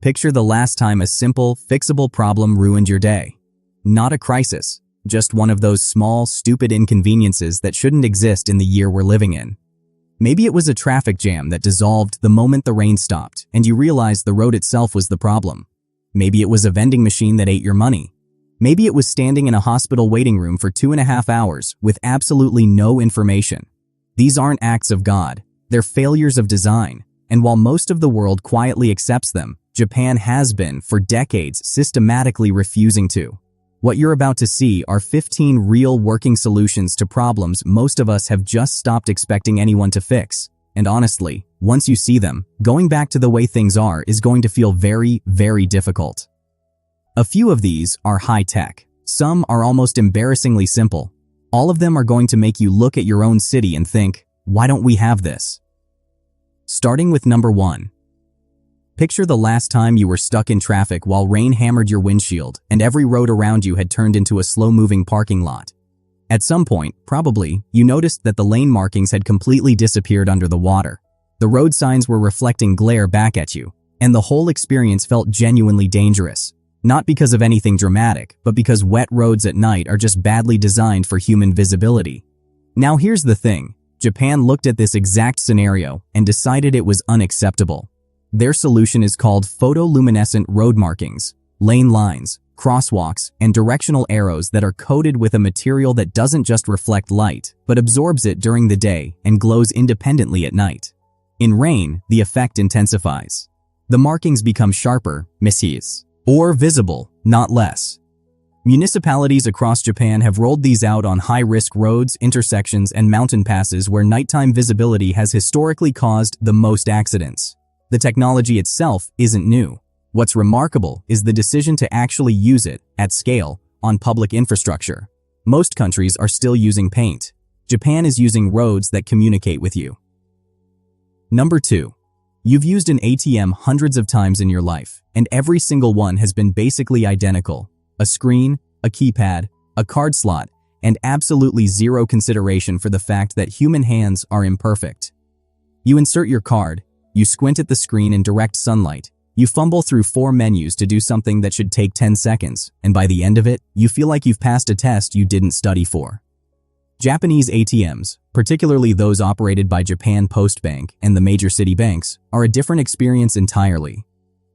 Picture the last time a simple, fixable problem ruined your day. Not a crisis, just one of those small, stupid inconveniences that shouldn't exist in the year we're living in. Maybe it was a traffic jam that dissolved the moment the rain stopped and you realized the road itself was the problem. Maybe it was a vending machine that ate your money. Maybe it was standing in a hospital waiting room for 2.5 hours with absolutely no information. These aren't acts of God, they're failures of design, and while most of the world quietly accepts them, Japan has been, for decades, systematically refusing to. What you're about to see are 15 real working solutions to problems most of us have just stopped expecting anyone to fix. And honestly, once you see them, going back to the way things are is going to feel very, very difficult. A few of these are high-tech. Some are almost embarrassingly simple. All of them are going to make you look at your own city and think, why don't we have this? Starting with number 1. Picture the last time you were stuck in traffic while rain hammered your windshield and every road around you had turned into a slow-moving parking lot. At some point, probably, you noticed that the lane markings had completely disappeared under the water. The road signs were reflecting glare back at you, and the whole experience felt genuinely dangerous. Not because of anything dramatic, but because wet roads at night are just badly designed for human visibility. Now here's the thing. Japan looked at this exact scenario and decided it was unacceptable. Their solution is called photoluminescent road markings, lane lines, crosswalks, and directional arrows that are coated with a material that doesn't just reflect light, but absorbs it during the day and glows independently at night. In rain, the effect intensifies. The markings become sharper, misses, or visible, not less. Municipalities across Japan have rolled these out on high-risk roads, intersections, and mountain passes where nighttime visibility has historically caused the most accidents. The technology itself isn't new. What's remarkable is the decision to actually use it, at scale, on public infrastructure. Most countries are still using paint. Japan is using roads that communicate with you. Number 2. You've used an ATM hundreds of times in your life, and every single one has been basically identical. A screen, a keypad, a card slot, and absolutely zero consideration for the fact that human hands are imperfect. You insert your card, you squint at the screen in direct sunlight, you fumble through 4 menus to do something that should take 10 seconds, and by the end of it, you feel like you've passed a test you didn't study for. Japanese ATMs, particularly those operated by Japan Post Bank and the major city banks, are a different experience entirely.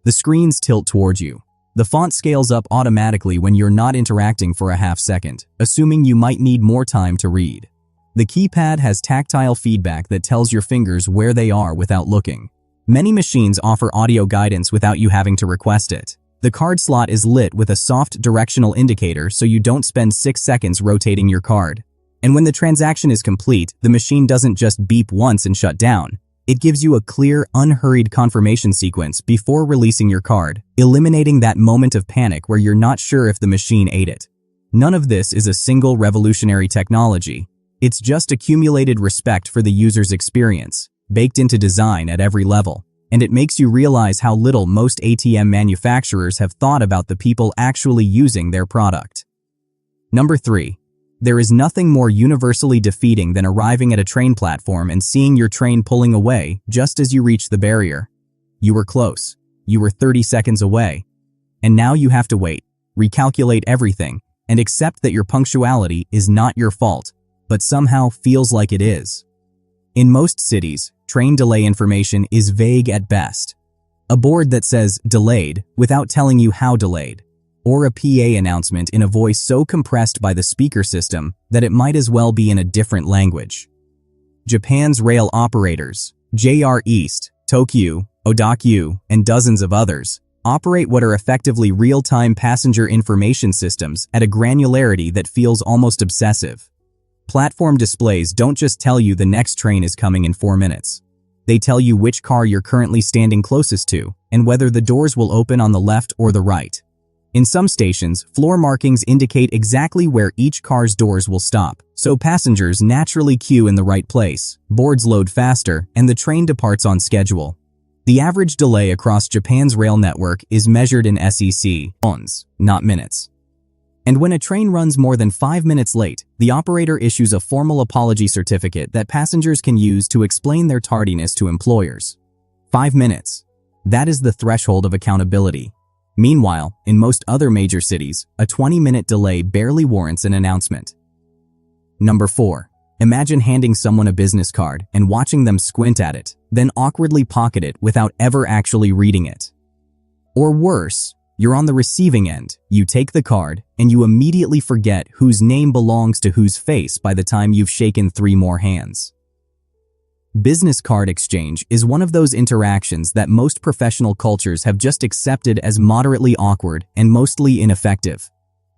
The screens tilt towards you. The font scales up automatically when you're not interacting for a half second, assuming you might need more time to read. The keypad has tactile feedback that tells your fingers where they are without looking. Many machines offer audio guidance without you having to request it. The card slot is lit with a soft directional indicator so you don't spend 6 seconds rotating your card. And when the transaction is complete, the machine doesn't just beep once and shut down. It gives you a clear, unhurried confirmation sequence before releasing your card, eliminating that moment of panic where you're not sure if the machine ate it. None of this is a single revolutionary technology. It's just accumulated respect for the user's experience, baked into design at every level, and it makes you realize how little most ATM manufacturers have thought about the people actually using their product. Number 3. There is nothing more universally defeating than arriving at a train platform and seeing your train pulling away just as you reach the barrier. You were close. You were 30 seconds away. And now you have to wait, recalculate everything, and accept that your punctuality is not your fault, but somehow feels like it is. In most cities, train delay information is vague at best. A board that says delayed without telling you how delayed, or a PA announcement in a voice so compressed by the speaker system that it might as well be in a different language. Japan's rail operators, JR East, Tokyu, Odakyu, and dozens of others, operate what are effectively real-time passenger information systems at a granularity that feels almost obsessive. Platform displays don't just tell you the next train is coming in 4 minutes. They tell you which car you're currently standing closest to and whether the doors will open on the left or the right. In some stations, floor markings indicate exactly where each car's doors will stop, so passengers naturally queue in the right place, boards load faster, and the train departs on schedule. The average delay across Japan's rail network is measured in seconds, not minutes. And when a train runs more than 5 minutes late, the operator issues a formal apology certificate that passengers can use to explain their tardiness to employers. 5 minutes. That is the threshold of accountability. Meanwhile, in most other major cities, a 20-minute delay barely warrants an announcement. Number 4. Imagine handing someone a business card and watching them squint at it, then awkwardly pocket it without ever actually reading it. Or worse, you're on the receiving end, you take the card, and you immediately forget whose name belongs to whose face by the time you've shaken 3 more hands. Business card exchange is one of those interactions that most professional cultures have just accepted as moderately awkward and mostly ineffective.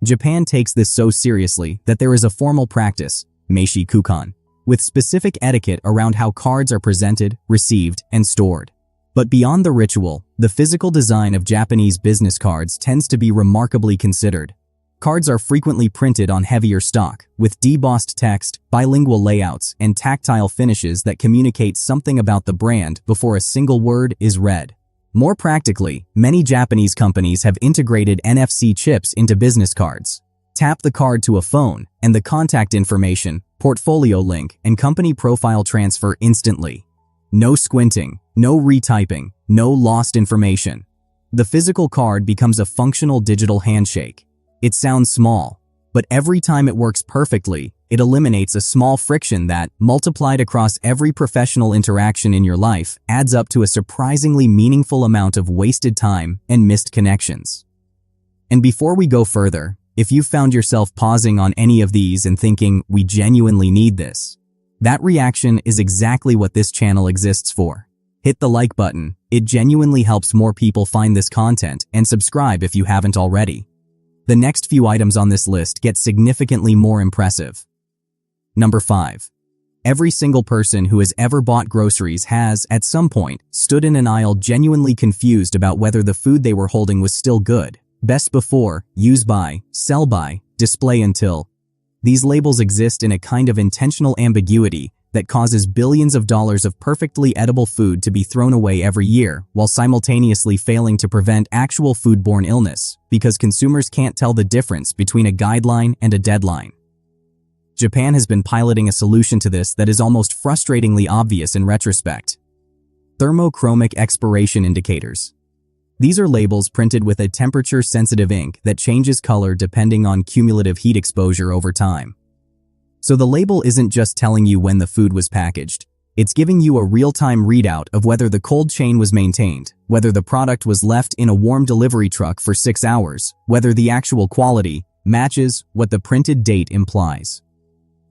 Japan takes this so seriously that there is a formal practice, meishi kukan, with specific etiquette around how cards are presented, received, and stored. But beyond the ritual, the physical design of Japanese business cards tends to be remarkably considered. Cards are frequently printed on heavier stock, with debossed text, bilingual layouts, and tactile finishes that communicate something about the brand before a single word is read. More practically, many Japanese companies have integrated NFC chips into business cards. Tap the card to a phone, and the contact information, portfolio link, and company profile transfer instantly. No squinting, no retyping, no lost information. The physical card becomes a functional digital handshake. It sounds small, but every time it works perfectly, it eliminates a small friction that, multiplied across every professional interaction in your life, adds up to a surprisingly meaningful amount of wasted time and missed connections. And before we go further, if you've found yourself pausing on any of these and thinking, we genuinely need this, that reaction is exactly what this channel exists for. Hit the like button, it genuinely helps more people find this content, and subscribe if you haven't already. The next few items on this list get significantly more impressive. Number 5. Every single person who has ever bought groceries has, at some point, stood in an aisle genuinely confused about whether the food they were holding was still good. Best before, use by, sell by, display until. These labels exist in a kind of intentional ambiguity that causes billions of dollars of perfectly edible food to be thrown away every year, while simultaneously failing to prevent actual foodborne illness, because consumers can't tell the difference between a guideline and a deadline. Japan has been piloting a solution to this that is almost frustratingly obvious in retrospect. Thermochromic expiration indicators. These are labels printed with a temperature-sensitive ink that changes color depending on cumulative heat exposure over time. So the label isn't just telling you when the food was packaged, it's giving you a real-time readout of whether the cold chain was maintained, whether the product was left in a warm delivery truck for 6 hours, whether the actual quality matches what the printed date implies.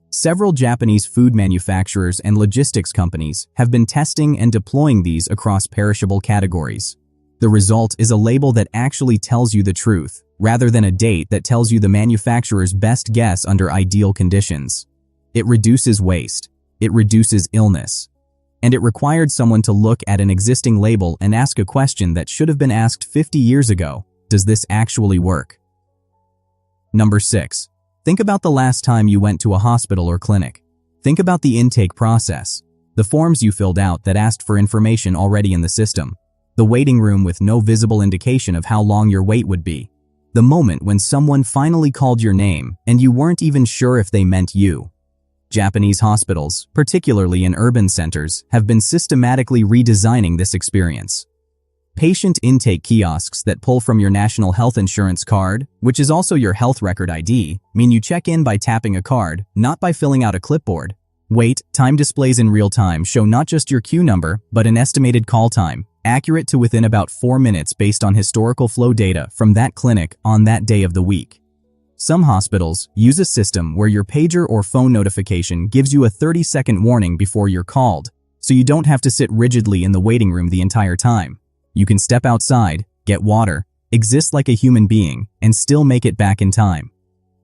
Several Japanese food manufacturers and logistics companies have been testing and deploying these across perishable categories. The result is a label that actually tells you the truth, rather than a date that tells you the manufacturer's best guess under ideal conditions. It reduces waste, it reduces illness, and it required someone to look at an existing label and ask a question that should have been asked 50 years ago: does this actually work? Number 6. Think about the last time you went to a hospital or clinic. Think about the intake process, the forms you filled out that asked for information already in the system, the waiting room with no visible indication of how long your wait would be, the moment when someone finally called your name and you weren't even sure if they meant you. Japanese hospitals, particularly in urban centers, have been systematically redesigning this experience. Patient intake kiosks that pull from your national health insurance card, which is also your health record ID, mean you check in by tapping a card, not by filling out a clipboard. Wait time displays in real time show not just your queue number, but an estimated call time, accurate to within about 4 minutes based on historical flow data from that clinic on that day of the week. Some hospitals use a system where your pager or phone notification gives you a 30-second warning before you're called, so you don't have to sit rigidly in the waiting room the entire time. You can step outside, get water, exist like a human being, and still make it back in time.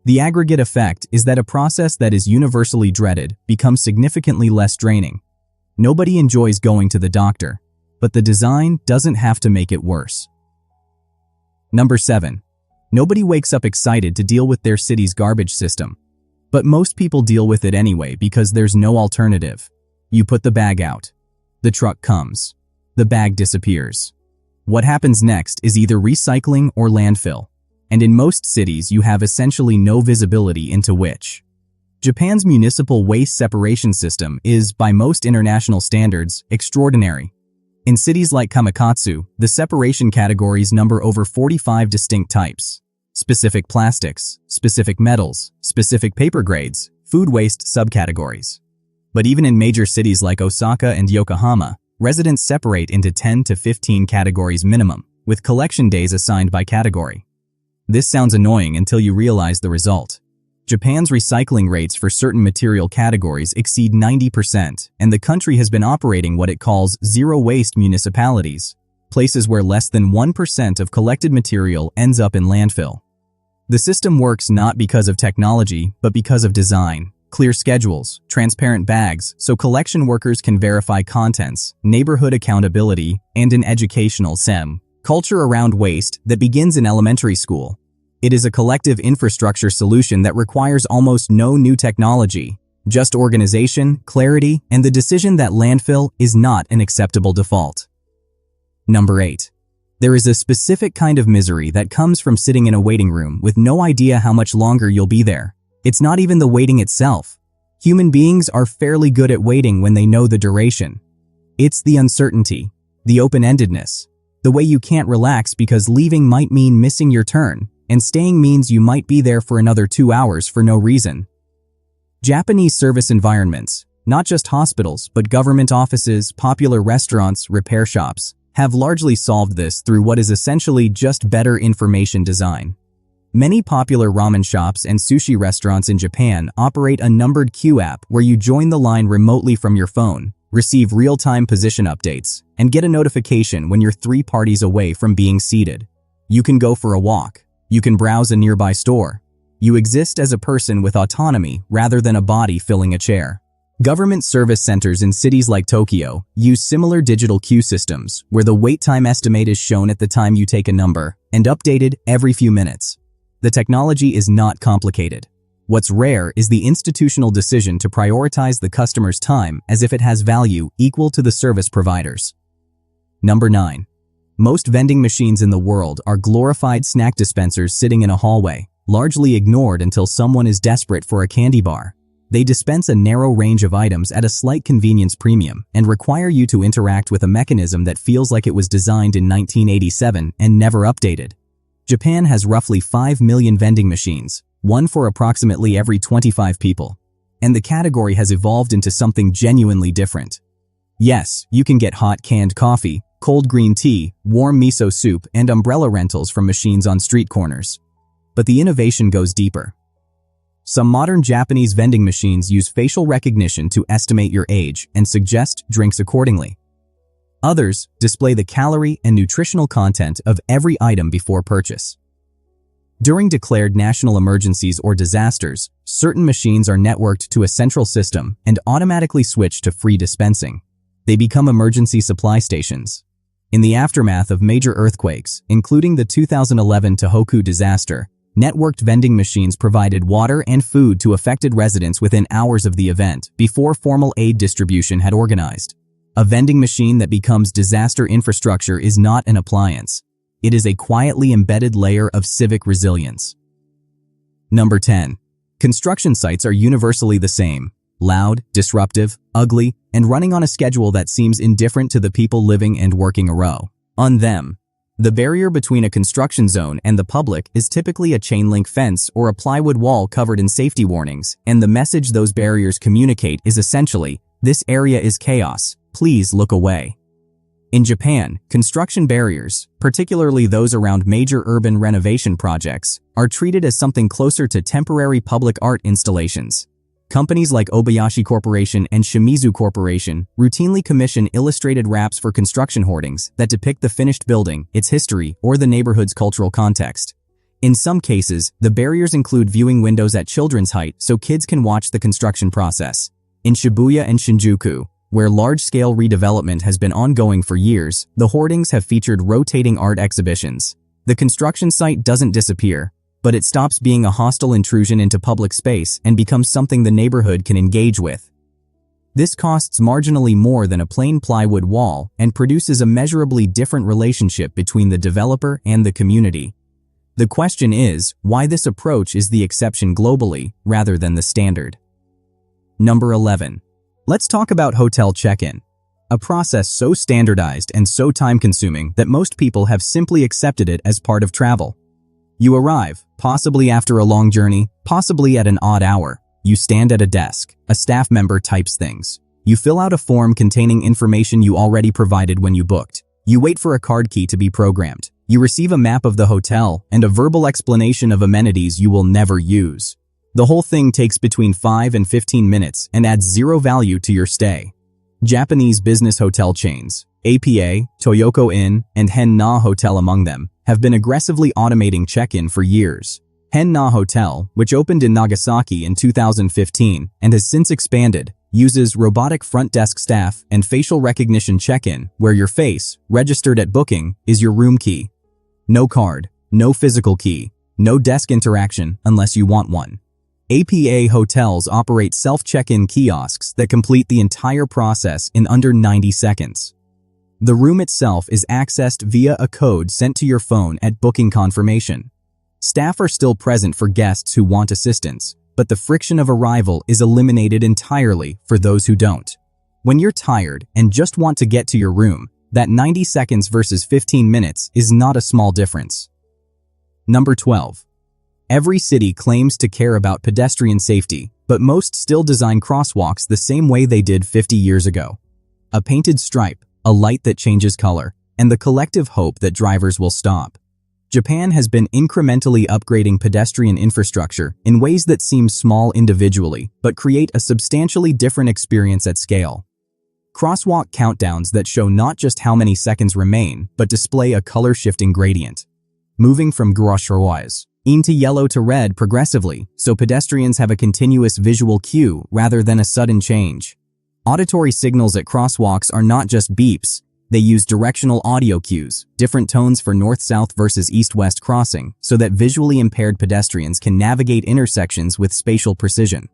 The aggregate effect is that a process that is universally dreaded becomes significantly less draining. Nobody enjoys going to the doctor, but the design doesn't have to make it worse. Number 7. Nobody wakes up excited to deal with their city's garbage system. But most people deal with it anyway because there's no alternative. You put the bag out. The truck comes. The bag disappears. What happens next is either recycling or landfill. And in most cities you have essentially no visibility into which. Japan's municipal waste separation system is, by most international standards, extraordinary. In cities like Kamakatsu, the separation categories number over 45 distinct types. Specific plastics, specific metals, specific paper grades, food waste subcategories. But even in major cities like Osaka and Yokohama, residents separate into 10 to 15 categories minimum, with collection days assigned by category. This sounds annoying until you realize the result. Japan's recycling rates for certain material categories exceed 90%, and the country has been operating what it calls zero-waste municipalities, places where less than 1% of collected material ends up in landfill. The system works not because of technology, but because of design. Clear schedules, transparent bags, so collection workers can verify contents, neighborhood accountability, and an educational culture around waste that begins in elementary school. It is a collective infrastructure solution that requires almost no new technology, just organization, clarity, and the decision that landfill is not an acceptable default. Number 8. There is a specific kind of misery that comes from sitting in a waiting room with no idea how much longer you'll be there. It's not even the waiting itself. Human beings are fairly good at waiting when they know the duration. It's the uncertainty, the open-endedness, the way you can't relax because leaving might mean missing your turn, and staying means you might be there for another 2 hours for no reason. Japanese service environments, not just hospitals but government offices, popular restaurants, repair shops, have largely solved this through what is essentially just better information design. Many popular ramen shops and sushi restaurants in Japan operate a numbered queue app where you join the line remotely from your phone, receive real-time position updates, and get a notification when you're 3 parties away from being seated. You can go for a walk. You can browse a nearby store. You exist as a person with autonomy rather than a body filling a chair. Government service centers in cities like Tokyo use similar digital queue systems where the wait time estimate is shown at the time you take a number and updated every few minutes. The technology is not complicated. What's rare is the institutional decision to prioritize the customer's time as if it has value equal to the service providers. Number 9. Most vending machines in the world are glorified snack dispensers sitting in a hallway, largely ignored until someone is desperate for a candy bar. They dispense a narrow range of items at a slight convenience premium and require you to interact with a mechanism that feels like it was designed in 1987 and never updated. Japan has roughly 5 million vending machines, one for approximately every 25 people. And the category has evolved into something genuinely different. Yes, you can get hot canned coffee, cold green tea, warm miso soup, and umbrella rentals from machines on street corners. But the innovation goes deeper. Some modern Japanese vending machines use facial recognition to estimate your age and suggest drinks accordingly. Others display the calorie and nutritional content of every item before purchase. During declared national emergencies or disasters, certain machines are networked to a central system and automatically switch to free dispensing. They become emergency supply stations. In the aftermath of major earthquakes, including the 2011 Tohoku disaster, networked vending machines provided water and food to affected residents within hours of the event before formal aid distribution had organized. A vending machine that becomes disaster infrastructure is not an appliance. It is a quietly embedded layer of civic resilience. Number 10. Construction sites are universally the same: loud, disruptive, ugly, and running on a schedule that seems indifferent to the people living and working on them. The barrier between a construction zone and the public is typically a chain-link fence or a plywood wall covered in safety warnings, and the message those barriers communicate is essentially, "This area is chaos. Please look away." In Japan, construction barriers, particularly those around major urban renovation projects, are treated as something closer to temporary public art installations. Companies like Obayashi Corporation and Shimizu Corporation routinely commission illustrated wraps for construction hoardings that depict the finished building, its history, or the neighborhood's cultural context. In some cases, the barriers include viewing windows at children's height so kids can watch the construction process. In Shibuya and Shinjuku, where large-scale redevelopment has been ongoing for years, the hoardings have featured rotating art exhibitions. The construction site doesn't disappear, but it stops being a hostile intrusion into public space and becomes something the neighborhood can engage with. This costs marginally more than a plain plywood wall and produces a measurably different relationship between the developer and the community. The question is, why this approach is the exception globally rather than the standard. Number 11. Let's talk about hotel check-in. a process so standardized and so time-consuming that most people have simply accepted it as part of travel. You arrive, possibly after a long journey, possibly at an odd hour. You stand at a desk. A staff member types things. You fill out a form containing information you already provided when you booked. You wait for a card key to be programmed. You receive a map of the hotel and a verbal explanation of amenities you will never use. The whole thing takes between 5 and 15 minutes and adds zero value to your stay. Japanese business hotel chains, APA, Toyoko Inn, and Hen Na Hotel among them, have been aggressively automating check-in for years. Hen Na Hotel, which opened in Nagasaki in 2015 and has since expanded, uses robotic front desk staff and facial recognition check-in, where your face, registered at booking, is your room key. No card, no physical key, no desk interaction unless you want one. APA hotels operate self-check-in kiosks that complete the entire process in under 90 seconds. The room itself is accessed via a code sent to your phone at booking confirmation. Staff are still present for guests who want assistance, but the friction of arrival is eliminated entirely for those who don't. When you're tired and just want to get to your room, that 90 seconds versus 15 minutes is not a small difference. Number 12. Every city claims to care about pedestrian safety, but most still design crosswalks the same way they did 50 years ago. A painted stripe, a light that changes color, and the collective hope that drivers will stop. Japan has been incrementally upgrading pedestrian infrastructure in ways that seem small individually, but create a substantially different experience at scale. Crosswalk countdowns that show not just how many seconds remain, but display a color-shifting gradient. Moving from gauche into yellow to red progressively, so pedestrians have a continuous visual cue rather than a sudden change. Auditory signals at crosswalks are not just beeps. They use directional audio cues, different tones for north-south versus east-west crossing, so that visually impaired pedestrians can navigate intersections with spatial precision.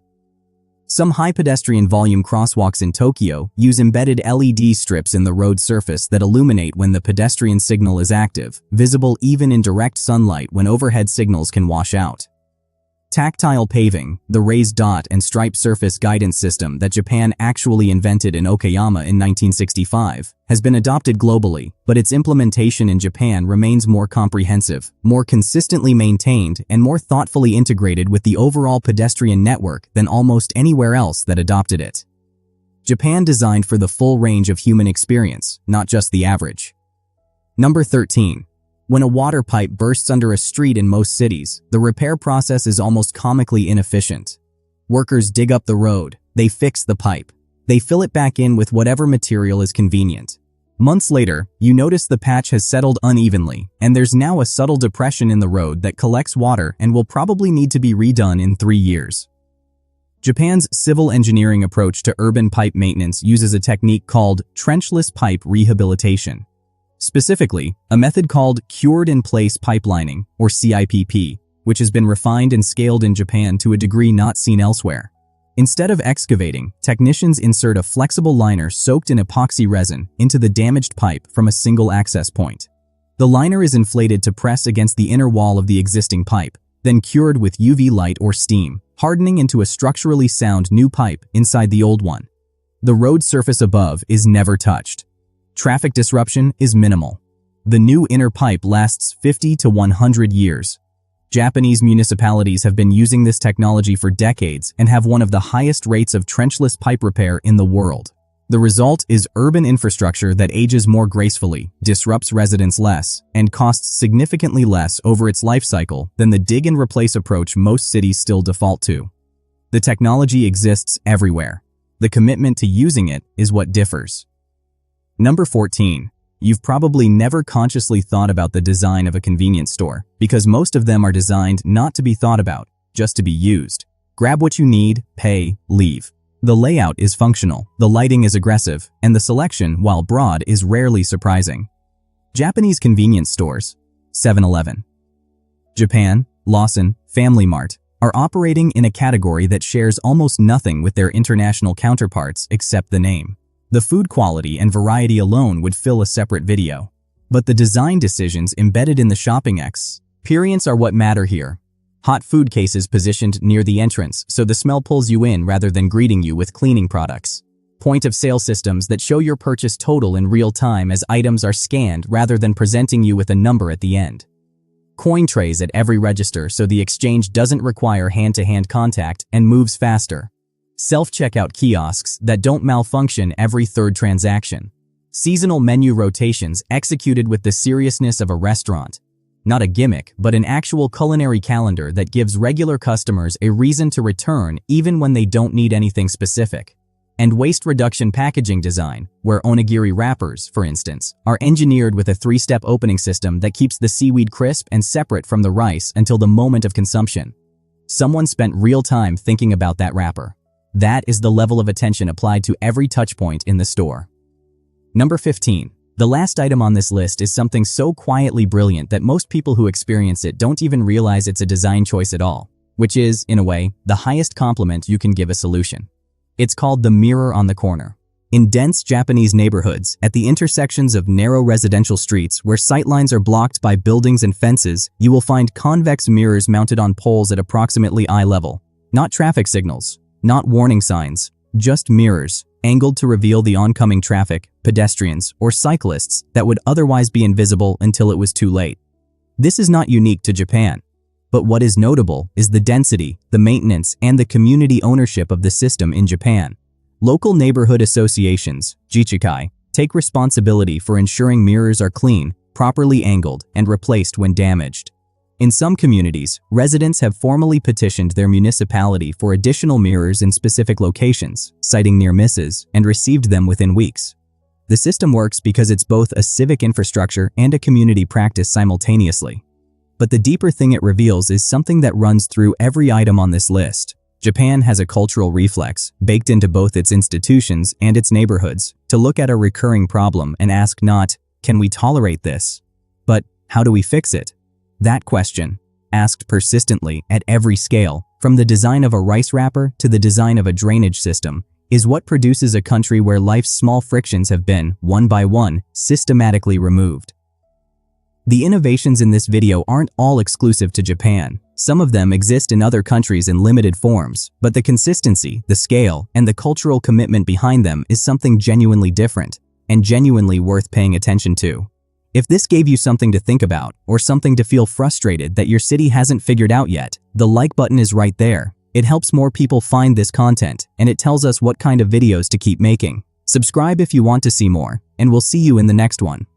Some high pedestrian volume crosswalks in Tokyo use embedded LED strips in the road surface that illuminate when the pedestrian signal is active, visible even in direct sunlight when overhead signals can wash out. Tactile paving, the raised dot and stripe surface guidance system that Japan actually invented in Okayama in 1965, has been adopted globally, but its implementation in Japan remains more comprehensive, more consistently maintained, and more thoughtfully integrated with the overall pedestrian network than almost anywhere else that adopted it. Japan designed for the full range of human experience, not just the average. Number 13. When a water pipe bursts under a street in most cities, the repair process is almost comically inefficient. Workers dig up the road, they fix the pipe. They fill it back in with whatever material is convenient. Months later, you notice the patch has settled unevenly, and there's now a subtle depression in the road that collects water and will probably need to be redone in 3 years. Japan's civil engineering approach to urban pipe maintenance uses a technique called trenchless pipe rehabilitation. Specifically, a method called cured-in-place pipelining, or CIPP, which has been refined and scaled in Japan to a degree not seen elsewhere. Instead of excavating, technicians insert a flexible liner soaked in epoxy resin into the damaged pipe from a single access point. The liner is inflated to press against the inner wall of the existing pipe, then cured with UV light or steam, hardening into a structurally sound new pipe inside the old one. The road surface above is never touched. Traffic disruption is minimal. The new inner pipe lasts 50 to 100 years. Japanese municipalities have been using this technology for decades and have one of the highest rates of trenchless pipe repair in the world. The result is urban infrastructure that ages more gracefully, disrupts residents less, and costs significantly less over its life cycle than the dig-and-replace approach most cities still default to. The technology exists everywhere. The commitment to using it is what differs. Number 14. You've probably never consciously thought about the design of a convenience store, because most of them are designed not to be thought about, just to be used. Grab what you need, pay, leave. The layout is functional, the lighting is aggressive, and the selection, while broad, is rarely surprising. Japanese convenience stores, 7-Eleven. Japan, Lawson, Family Mart, are operating in a category that shares almost nothing with their international counterparts except the name. The food quality and variety alone would fill a separate video. But the design decisions embedded in the shopping experience are what matter here. Hot food cases positioned near the entrance so the smell pulls you in rather than greeting you with cleaning products. Point-of-sale systems that show your purchase total in real time as items are scanned rather than presenting you with a number at the end. Coin trays at every register so the exchange doesn't require hand-to-hand contact and moves faster. Self-checkout kiosks that don't malfunction every third transaction. Seasonal menu rotations executed with the seriousness of a restaurant. Not a gimmick, but an actual culinary calendar that gives regular customers a reason to return even when they don't need anything specific. And waste reduction packaging design, where onigiri wrappers, for instance, are engineered with a 3-step opening system that keeps the seaweed crisp and separate from the rice until the moment of consumption. Someone spent real time thinking about that wrapper. That is the level of attention applied to every touchpoint in the store. Number 15. The last item on this list is something so quietly brilliant that most people who experience it don't even realize it's a design choice at all, which is, in a way, the highest compliment you can give a solution. It's called the mirror on the corner. In dense Japanese neighborhoods, at the intersections of narrow residential streets where sightlines are blocked by buildings and fences, you will find convex mirrors mounted on poles at approximately eye level. Not traffic signals, not warning signs, just mirrors, angled to reveal the oncoming traffic, pedestrians, or cyclists that would otherwise be invisible until it was too late. This is not unique to Japan. But what is notable is the density, the maintenance, and the community ownership of the system in Japan. Local neighborhood associations, jichikai, take responsibility for ensuring mirrors are clean, properly angled, and replaced when damaged. In some communities, residents have formally petitioned their municipality for additional mirrors in specific locations, citing near misses, and received them within weeks. The system works because it's both a civic infrastructure and a community practice simultaneously. But the deeper thing it reveals is something that runs through every item on this list. Japan has a cultural reflex, baked into both its institutions and its neighborhoods, to look at a recurring problem and ask not, can we tolerate this? But, how do we fix it? That question, asked persistently at every scale, from the design of a rice wrapper to the design of a drainage system, is what produces a country where life's small frictions have been, one by one, systematically removed. The innovations in this video aren't all exclusive to Japan. Some of them exist in other countries in limited forms, but the consistency, the scale, and the cultural commitment behind them is something genuinely different, and genuinely worth paying attention to. If this gave you something to think about, or something to feel frustrated that your city hasn't figured out yet, the like button is right there. It helps more people find this content, and it tells us what kind of videos to keep making. Subscribe if you want to see more, and we'll see you in the next one.